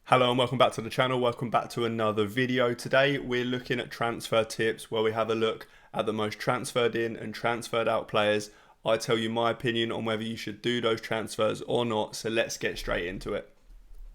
Hello and welcome back to the channel. Welcome back to another video. Today we're looking at transfer tips where we have a look at the most transferred in and transferred out players. I tell you my opinion on whether you should do those transfers or not, so let's get straight into it.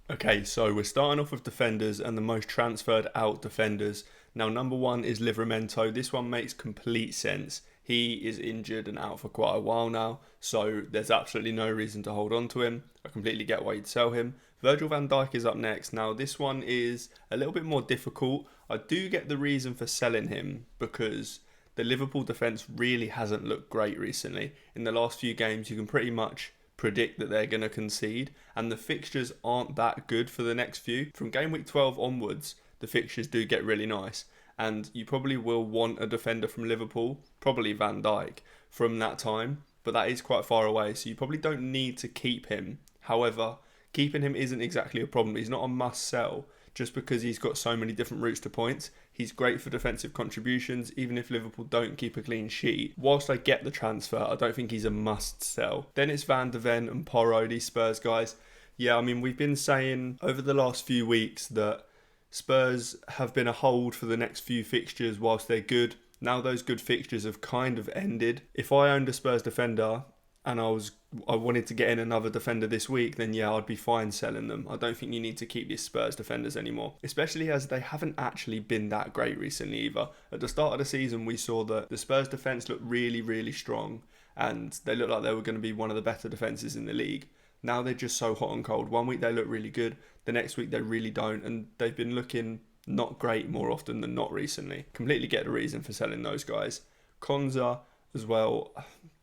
Okay, so we're starting off with defenders and the most transferred out defenders. Now number one is Livramento. This one makes complete sense. He is injured and out for quite a while now, so there's absolutely no reason to hold on to him. I completely get why you'd sell him. Virgil van Dijk is up next. Now this one is a little bit more difficult. I do get the reason for selling him because the Liverpool defence really hasn't looked great recently. In the last few games you can pretty much predict that they're going to concede, and the fixtures aren't that good for the next few. From game week 12 onwards, the fixtures do get really nice, and you probably will want a defender from Liverpool, probably Van Dijk, from that time, but that is quite far away, so you probably don't need to keep him. However, keeping him isn't exactly a problem. He's not a must sell just because he's got so many different routes to points. He's great for defensive contributions, even if Liverpool don't keep a clean sheet. Whilst I get the transfer, I don't think he's a must sell. Then it's Van de Ven and Porro, these Spurs guys. Yeah, I mean, we've been saying over the last few weeks that Spurs have been a hold for the next few fixtures whilst they're good. Now those good fixtures have kind of ended. If I owned a Spurs defender and I wanted to get in another defender this week, then yeah, I'd be fine selling them. I don't think you need to keep these Spurs defenders anymore, especially as they haven't actually been that great recently either. At the start of the season, we saw that the Spurs defence looked really, really strong, and they looked like they were going to be one of the better defences in the league. Now they're just so hot and cold. One week they look really good, the next week they really don't, and they've been looking not great more often than not recently. Completely get the reason for selling those guys. Konza as well.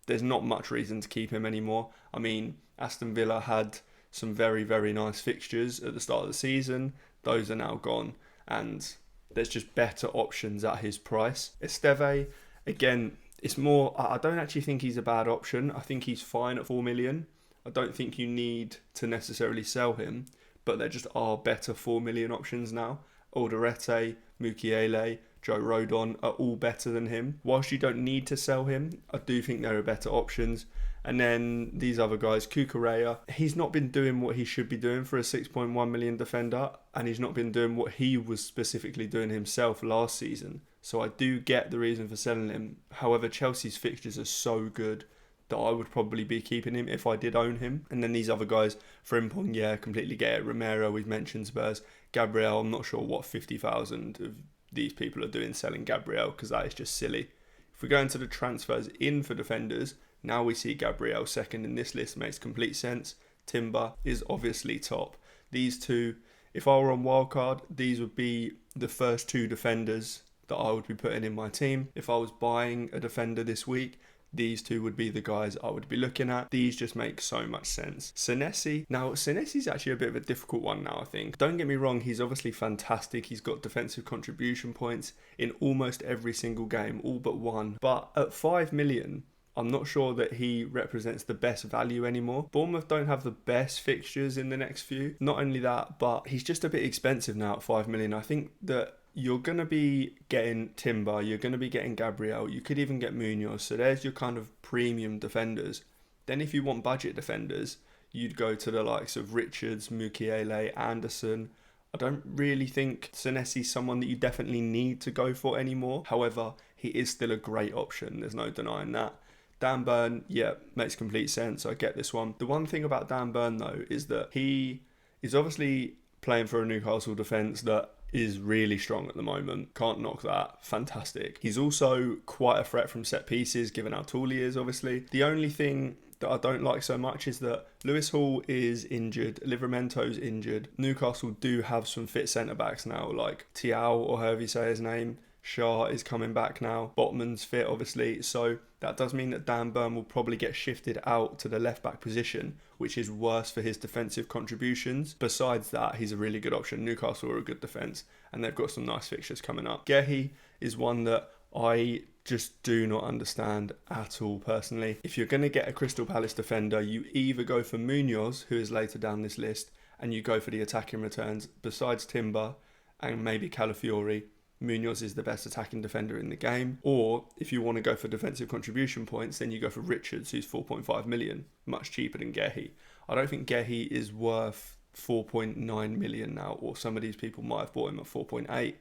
There's not much reason to keep him anymore. I mean, Aston Villa had some very, very nice fixtures at the start of the season. Those are now gone, and there's just better options at his price. Esteve, again, it's more, I don't actually think he's a bad option. I think he's fine at 4 million. I don't think you need to necessarily sell him, but there just are better 4 million options now. Alderete, Mukiele, Joe Rodon are all better than him. Whilst you don't need to sell him, I do think there are better options. And then these other guys, Cucurella, he's not been doing what he should be doing for a 6.1 million defender, and he's not been doing what he was specifically doing himself last season. So I do get the reason for selling him. However, Chelsea's fixtures are so good that I would probably be keeping him if I did own him. And then these other guys, Frimpong, yeah, completely get it. Romero, we've mentioned Spurs. Gabriel, I'm not sure what 50,000 of these people are doing selling Gabriel, because that is just silly. If we go into the transfers in for defenders, now we see Gabriel second in this list. Makes complete sense. Timber is obviously top. These two, if I were on wildcard, these would be the first two defenders that I would be putting in my team. If I was buying a defender this week, these two would be the guys I would be looking at. These just make so much sense. Senesi. Now, Senesi's actually a bit of a difficult one now, I think. Don't get me wrong, he's obviously fantastic. He's got defensive contribution points in almost every single game, all but one. But at 5 million, I'm not sure that he represents the best value anymore. Bournemouth don't have the best fixtures in the next few. Not only that, but he's just a bit expensive now at 5 million. I think that you're going to be getting Timber, you're going to be getting Gabriel, you could even get Munoz. So there's your kind of premium defenders. Then if you want budget defenders, you'd go to the likes of Richards, Mukiele, Anderson. I don't really think Senesi's someone that you definitely need to go for anymore. However, he is still a great option. There's no denying that. Dan Burn, yeah, makes complete sense. I get this one. The one thing about Dan Burn, though, is that he is obviously playing for a Newcastle defence that is really strong at the moment. Can't knock that. Fantastic. He's also quite a threat from set pieces, given how tall he is, obviously. The only thing that I don't like so much is that Lewis Hall is injured, Livramento's injured. Newcastle do have some fit centre-backs now, like Tiao, or however you say his name. Shah is coming back now. Botman's fit, obviously. So that does mean that Dan Burn will probably get shifted out to the left-back position, which is worse for his defensive contributions. Besides that, he's a really good option. Newcastle are a good defence, and they've got some nice fixtures coming up. Gehi is one that I just do not understand at all, personally. If you're going to get a Crystal Palace defender, you either go for Munoz, who is later down this list, and you go for the attacking returns. Besides Timber and maybe Calafiori, Munoz is the best attacking defender in the game. Or if you want to go for defensive contribution points, then you go for Richards, who's 4.5 million, much cheaper than Gehi. I don't think Gehi is worth 4.9 million now, or some of these people might have bought him at 4.8.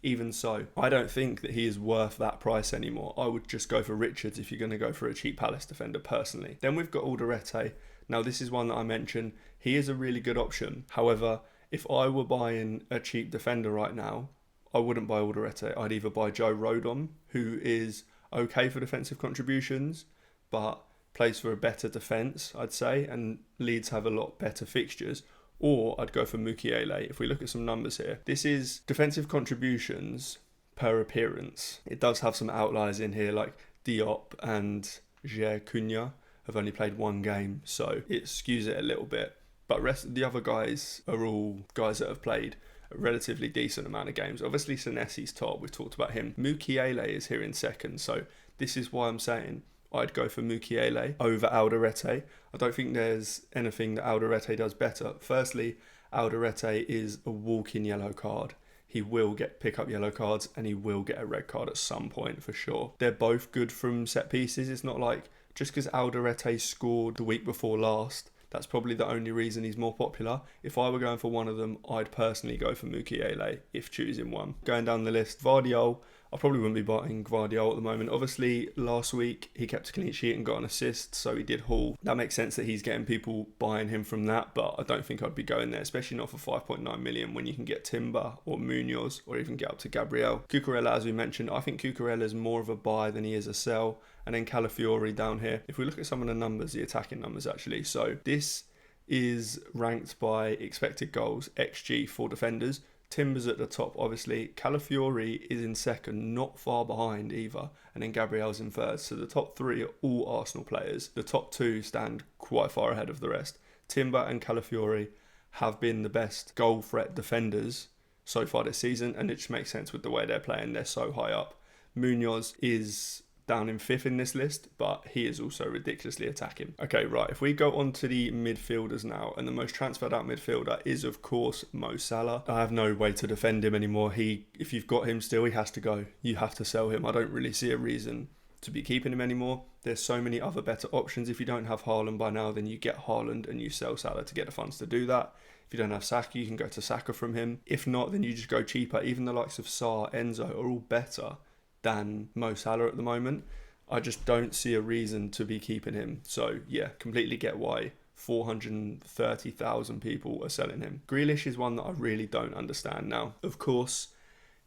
Even so, I don't think that he is worth that price anymore. I would just go for Richards if you're going to go for a cheap Palace defender personally. Then we've got Alderete. Now this is one that I mentioned. He is a really good option. However, if I were buying a cheap defender right now, I wouldn't buy Alderete. I'd either buy Joe Rodon, who is okay for defensive contributions, but plays for a better defence, I'd say, and Leeds have a lot better fixtures. Or I'd go for Mukiele. If we look at some numbers here, this is defensive contributions per appearance. It does have some outliers in here, like Diop and Jair Cunha have only played one game, so it skews it a little bit. But the other guys are all guys that have played a relatively decent amount of games. Obviously, Senesi's top, we've talked about him. Mukiele is here in second, so this is why I'm saying I'd go for Mukiele over Alderete. I don't think there's anything that Alderete does better. Firstly, Alderete is a walking yellow card. He will pick up yellow cards and he will get a red card at some point for sure. They're both good from set pieces. It's not like just because Alderete scored the week before last, that's probably the only reason he's more popular. If I were going for one of them, I'd personally go for Mukiele if choosing one. Going down the list, Vardiol. I probably wouldn't be buying Gvardiol at the moment. Obviously, last week he kept a clean sheet and got an assist, so he did haul. That makes sense that he's getting people buying him from that, but I don't think I'd be going there, especially not for 5.9 million when you can get Timber or Munoz or even get up to Gabriel. Cucurella, as we mentioned, I think Cucurella is more of a buy than he is a sell. And then Calafiori down here. If we look at some of the numbers, the attacking numbers actually, so this is ranked by expected goals, XG for defenders. Timber's at the top, obviously. Calafiori is in second, not far behind either. And then Gabriel's in third. So the top three are all Arsenal players. The top two stand quite far ahead of the rest. Timber and Calafiori have been the best goal threat defenders so far this season. And it just makes sense with the way they're playing. They're so high up. Munoz is down in fifth in this list, but he is also ridiculously attacking. Okay, right, if we go on to the midfielders now, and the most transferred out midfielder is, of course, Mo Salah. I have no way to defend him anymore. If you've got him still, he has to go. You have to sell him. I don't really see a reason to be keeping him anymore. There's so many other better options. If you don't have Haaland by now, then you get Haaland and you sell Salah to get the funds to do that. If you don't have Saka, you can go to Saka from him. If not, then you just go cheaper. Even the likes of Sarr, Enzo are all better than Mo Salah at the moment. I just don't see a reason to be keeping him. So yeah, completely get why 430,000 people are selling him. Grealish is one that I really don't understand now. Of course,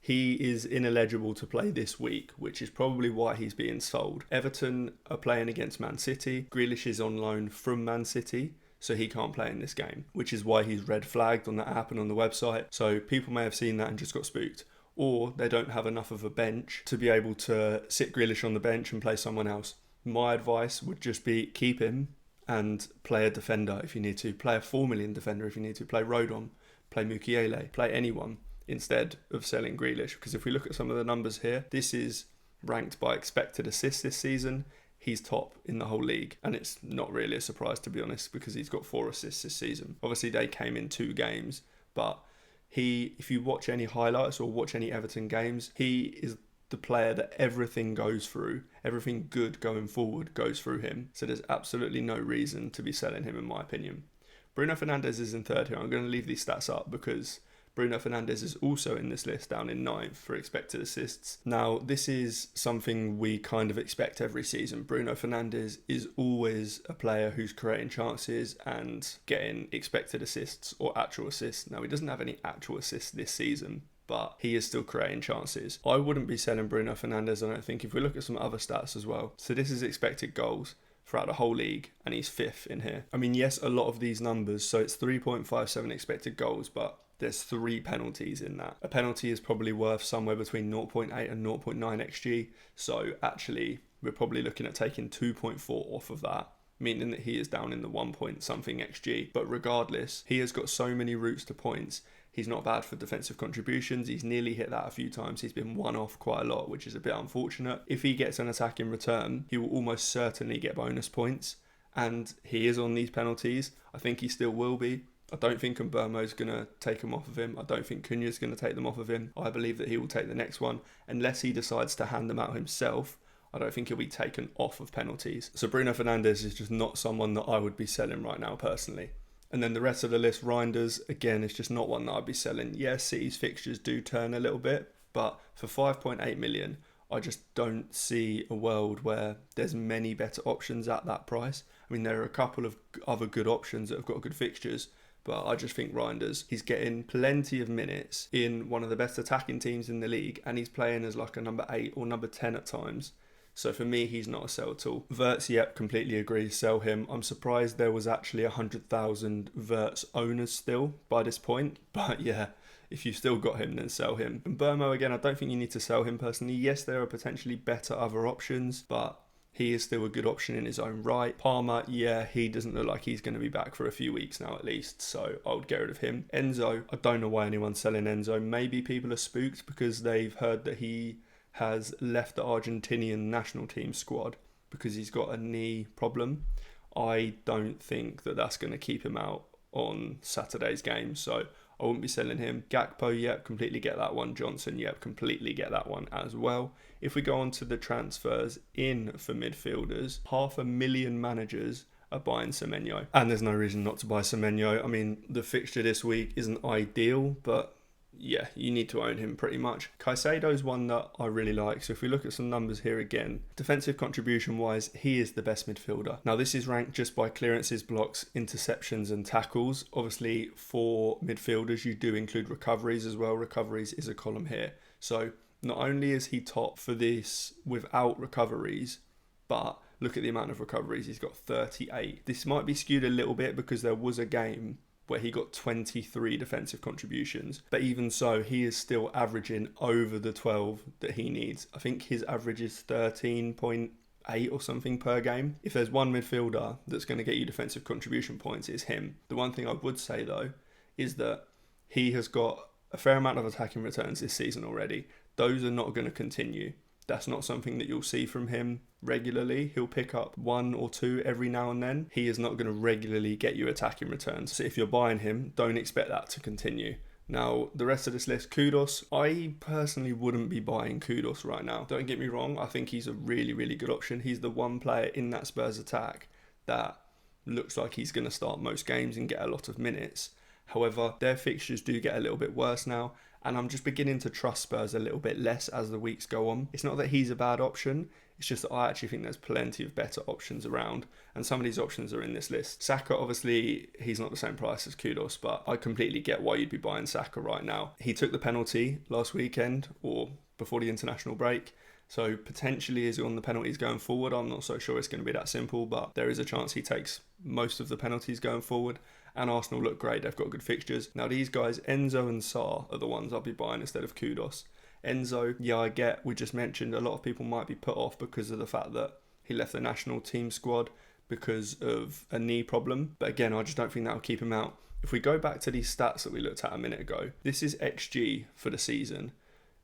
he is ineligible to play this week, which is probably why he's being sold. Everton are playing against Man City. Grealish is on loan from Man City, so he can't play in this game, which is why he's red flagged on the app and on the website. So people may have seen that and just got spooked. Or they don't have enough of a bench to be able to sit Grealish on the bench and play someone else. My advice would just be keep him and play a defender if you need to. Play a 4 million defender if you need to. Play Rodon, play Mukiele, play anyone instead of selling Grealish. Because if we look at some of the numbers here, this is ranked by expected assists this season. He's top in the whole league, and it's not really a surprise, to be honest, because he's got 4 assists this season. Obviously, they came in 2 games, but if you watch any highlights or watch any Everton games, he is the player that everything goes through. Everything good going forward goes through him. So there's absolutely no reason to be selling him, in my opinion. Bruno Fernandes is in third here. I'm going to leave these stats up because Bruno Fernandes is also in this list, down in 9th for expected assists. Now, this is something we kind of expect every season. Bruno Fernandes is always a player who's creating chances and getting expected assists or actual assists. Now, he doesn't have any actual assists this season, but he is still creating chances. I wouldn't be selling Bruno Fernandes, I don't think, if we look at some other stats as well. So this is expected goals throughout the whole league, and he's 5th in here. I mean, yes, a lot of these numbers, so it's 3.57 expected goals, but there's 3 penalties in that. A penalty is probably worth somewhere between 0.8 and 0.9 XG. So actually, we're probably looking at taking 2.4 off of that, meaning that he is down in the 1 point something XG. But regardless, he has got so many routes to points. He's not bad for defensive contributions. He's nearly hit that a few times. He's been one off quite a lot, which is a bit unfortunate. If he gets an attack in return, he will almost certainly get bonus points. And he is on these penalties. I think he still will be. I don't think Mbeumo's going to take them off of him. I don't think Cunha's going to take them off of him. I believe that he will take the next one. Unless he decides to hand them out himself, I don't think he'll be taken off of penalties. So Bruno Fernandes is just not someone that I would be selling right now personally. And then the rest of the list, Reinders, again, it's just not one that I'd be selling. Yes, City's fixtures do turn a little bit, but for 5.8 million, I just don't see a world where there's many better options at that price. I mean, there are a couple of other good options that have got good fixtures, but I just think Reinders, he's getting plenty of minutes in one of the best attacking teams in the league, and he's playing as like a number 8 or number 10 at times. So for me, he's not a sell at all. Verts, yep, completely agree, sell him. I'm surprised there was actually 100,000 Verts owners still by this point, but yeah, if you've still got him, then sell him. And Burmo, again, I don't think you need to sell him personally. Yes, there are potentially better other options, but he is still a good option in his own right. Palmer, yeah, he doesn't look like he's going to be back for a few weeks now at least, so I would get rid of him. Enzo, I don't know why anyone's selling Enzo. Maybe people are spooked because they've heard that he has left the Argentinian national team squad because he's got a knee problem. I don't think that that's going to keep him out on Saturday's game, so I wouldn't be selling him. Gakpo, yep, completely get that one. Johnson, yep, completely get that one as well. If we go on to the transfers in for midfielders, 500,000 managers are buying Semenyo. And there's no reason not to buy Semenyo. I mean, the fixture this week isn't ideal, but yeah, you need to own him pretty much. Caicedo's one that I really like. So if we look at some numbers here again, defensive contribution wise, he is the best midfielder. Now this is ranked just by clearances, blocks, interceptions and tackles. Obviously for midfielders, you do include recoveries as well. Recoveries is a column here. So not only is he top for this without recoveries, but look at the amount of recoveries. He's got 38. This might be skewed a little bit because there was a game where he got 23 defensive contributions. But even so, he is still averaging over the 12 that he needs. I think his average is 13.8 or something per game. If there's one midfielder that's going to get you defensive contribution points, it's him. The one thing I would say though, is that he has got a fair amount of attacking returns this season already. Those are not going to continue. That's not something that you'll see from him regularly. He'll pick up 1 or 2 every now and then. He is not going to regularly get you attacking returns. So if you're buying him, don't expect that to continue. Now, the rest of this list, Kudos. I personally wouldn't be buying Kudos right now. Don't get me wrong. I think he's a really, really good option. He's the one player in that Spurs attack that looks like he's going to start most games and get a lot of minutes. However, their fixtures do get a little bit worse now, and I'm just beginning to trust Spurs a little bit less as the weeks go on. It's not that he's a bad option, it's just that I actually think there's plenty of better options around, and some of these options are in this list. Saka, obviously, he's not the same price as Kudos, but I completely get why you'd be buying Saka right now. He took the penalty last weekend, or before the international break, so potentially is he on the penalties going forward? I'm not so sure it's going to be that simple, but there is a chance he takes most of the penalties going forward. And Arsenal look great, they've got good fixtures. Now these guys, Enzo and Sarr, are the ones I'll be buying instead of Kudos. Enzo, yeah, I get, we just mentioned a lot of people might be put off because of the fact that he left the national team squad because of a knee problem. But again, I just don't think that'll keep him out. If we go back to these stats that we looked at a minute ago, this is XG for the season.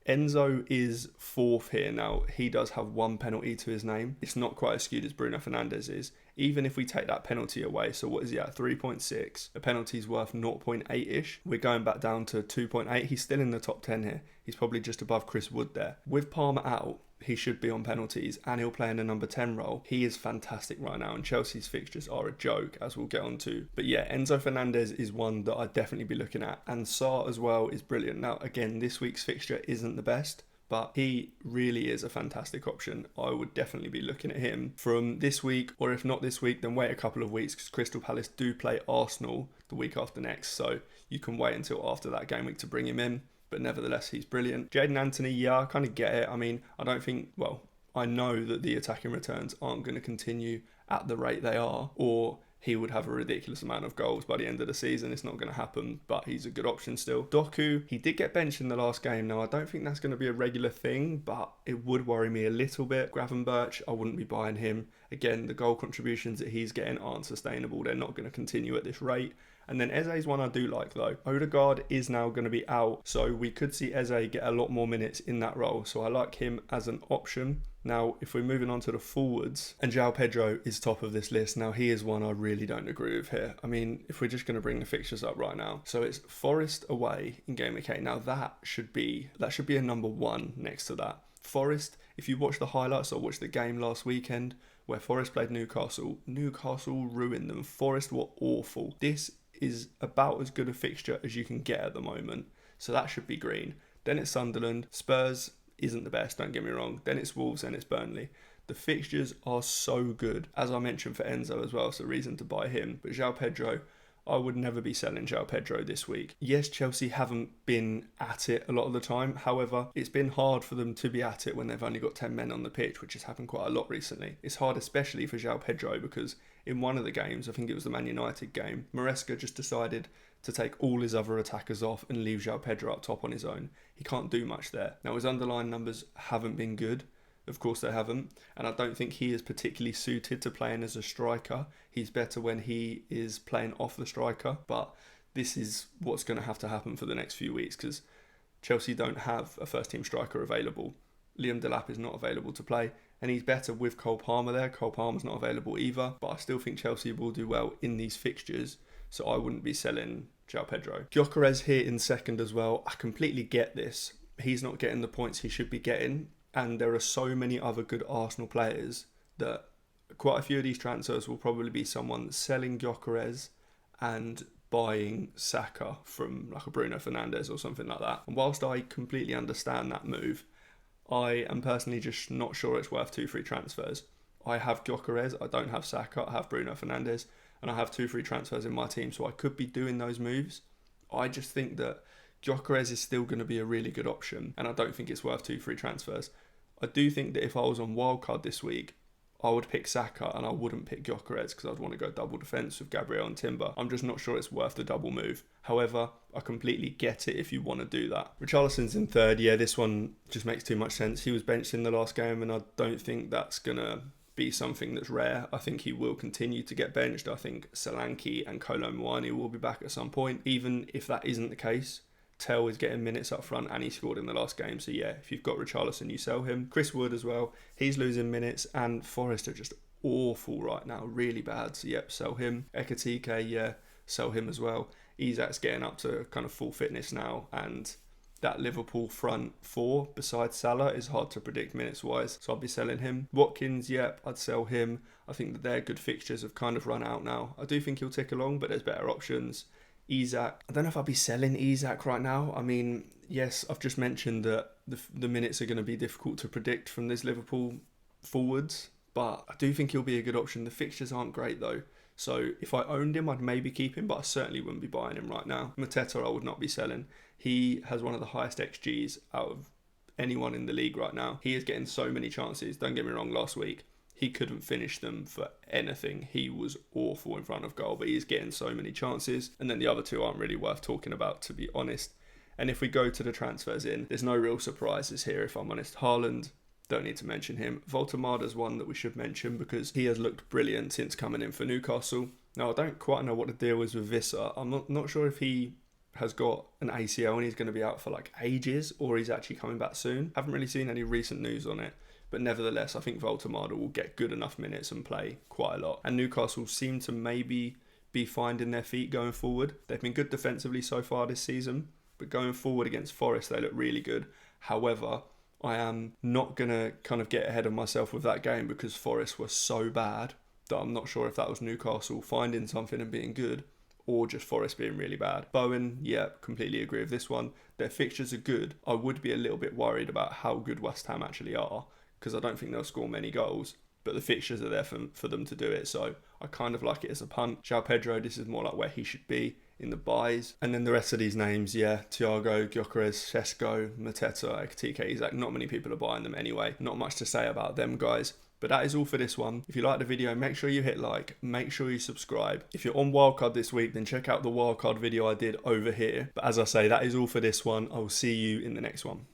Enzo is 4th here. Now, he does have 1 penalty to his name. It's not quite as skewed as Bruno Fernandes is. Even if we take that penalty away, so what is he at? 3.6. A penalty's worth 0.8-ish. We're going back down to 2.8. He's still in the top 10 here. He's probably just above Chris Wood there. With Palmer out, he should be on penalties and he'll play in a number 10 role. He is fantastic right now, and Chelsea's fixtures are a joke, as we'll get on to. But yeah, Enzo Fernandez is one that I'd definitely be looking at, and Sarr as well is brilliant. Now again, this week's fixture isn't the best, but he really is a fantastic option. I would definitely be looking at him from this week, or if not this week, then wait a couple of weeks, because Crystal Palace do play Arsenal the week after next, so you can wait until after that game week to bring him in. But nevertheless, he's brilliant. Jadon Anthony, yeah, I kind of get it. I mean, I don't think, well, I know that the attacking returns aren't going to continue at the rate they are, or he would have a ridiculous amount of goals by the end of the season. It's not going to happen, but he's a good option still. Doku, he did get benched in the last game. Now, I don't think that's going to be a regular thing, but it would worry me a little bit. Gravenberch, I wouldn't be buying him. Again, the goal contributions that he's getting aren't sustainable. They're not going to continue at this rate. And then Eze's one I do like though. Odegaard is now going to be out, so we could see Eze get a lot more minutes in that role. So I like him as an option. Now, if we're moving on to the forwards, and João Pedro is top of this list. Now, he is one I really don't agree with here. I mean, if we're just going to bring the fixtures up right now. So it's Forest away in GameWeek. Now, that should be a number 1 next to that. Forest, if you watch the highlights or watch the game last weekend where Forest played Newcastle, Newcastle ruined them. Forest were awful. This is about as good a fixture as you can get at the moment. So that should be green. Then it's Sunderland. Spurs isn't the best, don't get me wrong. Then it's Wolves, and it's Burnley. The fixtures are so good. As I mentioned for Enzo as well, so reason to buy him. But João Pedro, I would never be selling João Pedro this week. Yes, Chelsea haven't been at it a lot of the time. However, it's been hard for them to be at it when they've only got 10 men on the pitch, which has happened quite a lot recently. It's hard especially for João Pedro because in one of the games, I think it was the Man United game, Maresca just decided to take all his other attackers off and leave João Pedro up top on his own. He can't do much there. Now, his underlying numbers haven't been good. Of course they haven't, and I don't think he is particularly suited to playing as a striker. He's better when he is playing off the striker, but this is what's going to happen for the next few weeks because Chelsea don't have a first team striker available. Liam Delap is not available to play, and he's better with Cole Palmer there. Cole Palmer's not available either, but I still think Chelsea will do well in these fixtures, so I wouldn't be selling João Pedro. Gyökeres here in second as well. I completely get this. He's not getting the points he should be getting. And there are so many other good Arsenal players that quite a few of these transfers will probably be someone selling Gyökeres and buying Saka from like a Bruno Fernandes or something like that. And whilst I completely understand that move, I am personally just not sure it's worth 2 free transfers. I have Gyökeres, I don't have Saka, I have Bruno Fernandes, and I have 2 free transfers in my team, so I could be doing those moves. I just think that Gyökeres is still going to be a really good option, and I don't think it's worth 2 free transfers. I do think that if I was on wildcard this week, I would pick Saka and I wouldn't pick Gyökeres because I'd want to go double defence with Gabriel and Timber. I'm just not sure it's worth the double move. However, I completely get it if you want to do that. Richarlison's in third. Yeah, this one just makes too much sense. He was benched in the last game and I don't think that's going to be something that's rare. I think he will continue to get benched. I think Solanke and Kolo Muani will be back at some point. Even if that isn't the case, Tell is getting minutes up front and he scored in the last game. So yeah, if you've got Richarlison, you sell him. Chris Wood as well. He's losing minutes and Forest are just awful right now. Really bad. So yep, sell him. Ekatike, yeah, sell him as well. Isak's getting up to kind of full fitness now. And that Liverpool front four besides Salah is hard to predict minutes wise. So I'll be selling him. Watkins, yep, I'd sell him. I think that their good fixtures have kind of run out now. I do think he'll tick along, but there's better options. Isak, I don't know if I'll be selling Isak right now. I mean, yes, I've just mentioned that the minutes are going to be difficult to predict from this Liverpool forwards, but I do think he'll be a good option. The fixtures aren't great though, so if I owned him, I'd maybe keep him, but I certainly wouldn't be buying him right now. Mateta, I would not be selling. He has one of the highest XGs out of anyone in the league right now. He is getting so many chances. Don't get me wrong, last week he couldn't finish them for anything. He was awful in front of goal, but he's getting so many chances. And then the other two aren't really worth talking about, to be honest. And if we go to the transfers in, there's no real surprises here, if I'm honest. Haaland, don't need to mention him. Voltemada's one that we should mention because he has looked brilliant since coming in for Newcastle. Now, I don't quite know what the deal is with Visser. I'm not sure if he has got an ACL and he's going to be out for like ages or he's actually coming back soon. Haven't really seen any recent news on it. But nevertheless, I think Voltemada will get good enough minutes and play quite a lot. And Newcastle seem to maybe be finding their feet going forward. They've been good defensively so far this season, but going forward against Forest, they look really good. However, I am not going to kind of get ahead of myself with that game because Forest were so bad that I'm not sure if that was Newcastle finding something and being good or just Forest being really bad. Bowen, yeah, completely agree with this one. Their fixtures are good. I would be a little bit worried about how good West Ham actually are, because I don't think they'll score many goals, but the fixtures are there for them to do it, so I kind of like it as a punt. João Pedro, this is more like where he should be in the buys. And then the rest of these names, yeah, Thiago, Gyökeres, Šeško, Mateta, Ekatike, Isak, not many people are buying them anyway. Not much to say about them, guys. But that is all for this one. If you like the video, make sure you hit like, make sure you subscribe. If you're on Wildcard this week, then check out the Wildcard video I did over here. But as I say, that is all for this one. I will see you in the next one.